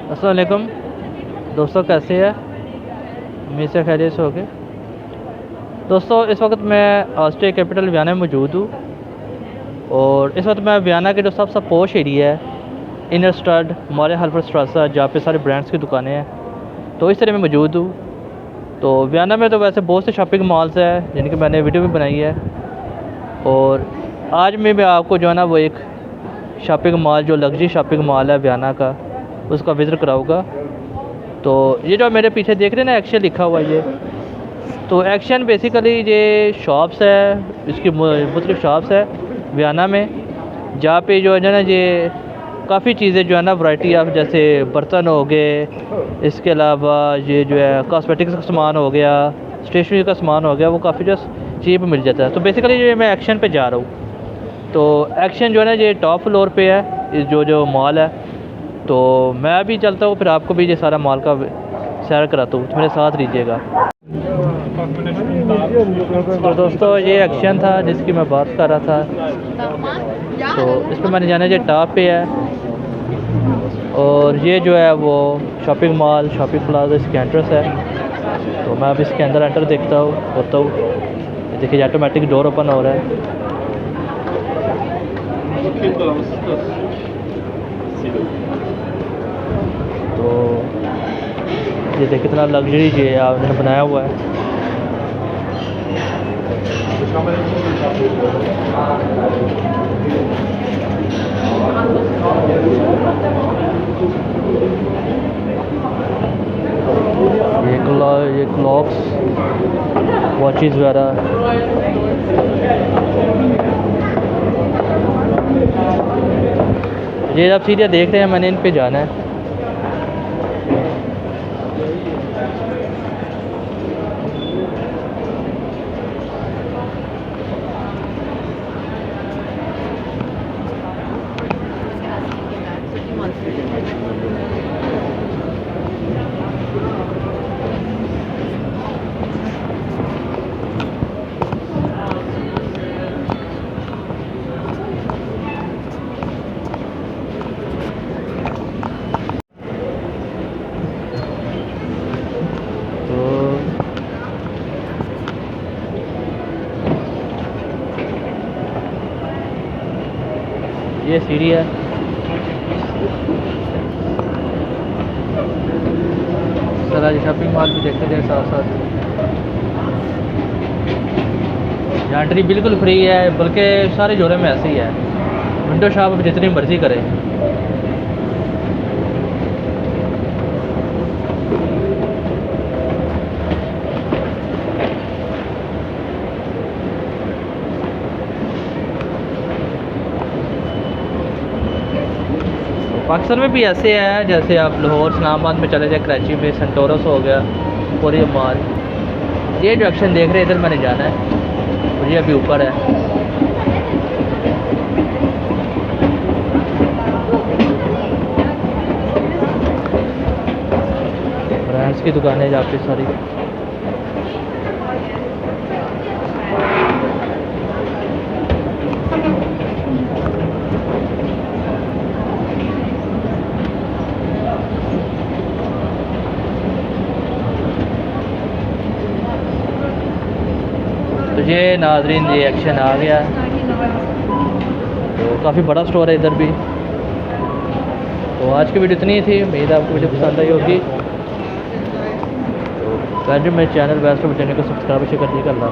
अस्सलाम वालेकुम दोस्तों, कैसे हैं? उम्मीद से खैरियत से होगे। दोस्तों, इस वक्त मैं ऑस्ट्रिया कैपिटल वियना में मौजूद हूँ और इस वक्त मैं वियना के जो सबसे पॉश एरिया है, इनर स्टड मॉरे हल्फर स्ट्रासा, जहाँ पे सारे ब्रांड्स की दुकानें हैं, तो इस तरह मैं मौजूद हूँ। तो वियना में तो वैसे बहुत से शॉपिंग मॉल्स हैं जिनकी मैंने वीडियो भी बनाई है, और आज मैं आपको जो है ना वो एक शॉपिंग मॉल, जो लग्जरी शॉपिंग मॉल है वियना का, उसका विज़िट कराऊँगा। तो ये जो मेरे पीछे देख रहे हैं ना, एक्शन लिखा हुआ है, ये तो एक्शन बेसिकली ये शॉप्स है, इसकी मुख्तलिफ शॉप्स है वियना में, जहाँ पे जो है ना ये काफ़ी चीज़ें जो है ना वैरायटी ऑफ, जैसे बर्तन हो गए, इसके अलावा ये जो है कॉस्मेटिक्स का सामान हो गया, स्टेशनरी का सामान हो गया, वो काफ़ी जो चीप मिल जाता है। तो बेसिकली ये मैं एक्शन पे जा रहा हूँ। तो एक्शन जो है ना ये टॉप फ्लोर पे है, जो मॉल है। तो मैं भी चलता हूँ, फिर आपको भी ये सारा मॉल का सैर कराता हूँ, तो मेरे साथ लीजिएगा। तो दोस्तों, ये एक्शन था जिसकी मैं बात कर रहा था। तो इस पर मैंने जाना है, टॉप पे है, और ये जो है वो शॉपिंग मॉल, शॉपिंग प्लाजा, इसकी एंट्रेंस है। तो मैं अब इसके अंदर एंटर देखता हूँ होता हूँ। देखिए ऑटोमेटिक डोर ओपन हो रहा है। तो ये देखिए कितना लग्जरी ये आपने बनाया हुआ है। ये क्लॉक्स, वॉचेस वगैरह। ये आप सीधे देख रहे हैं, मैंने इन पे जाना है। ये सीढ़ी है। सारा शॉपिंग मॉल भी देखते थे साथ साथ। एंट्री बिल्कुल फ्री है, बल्कि सारे जोड़े में ऐसे ही है। विंडो शॉप जितनी मर्जी करे। पाकिस्तान में भी ऐसे है, जैसे आप लाहौर इस्लामाबाद में चले जाए, कराची में सेंटोरस हो गया, पूरी मॉल। ये जो एक्शन देख रहे हैं, इधर मैंने जाना है, और ये अभी ऊपर है। ब्रांड्स की दुकानें जहाँ पे सारी। तो ये नाजरीन, ये एक्शन आ गया। तो काफ़ी बड़ा स्टोर है इधर भी। तो आज की वीडियो इतनी ही थी, उम्मीद आपको वीडियो पसंद आई होगी। तो मेरे चैनल बेस्ट चैनल को सब्सक्राइब कर दीजिएगा। अल्लाह।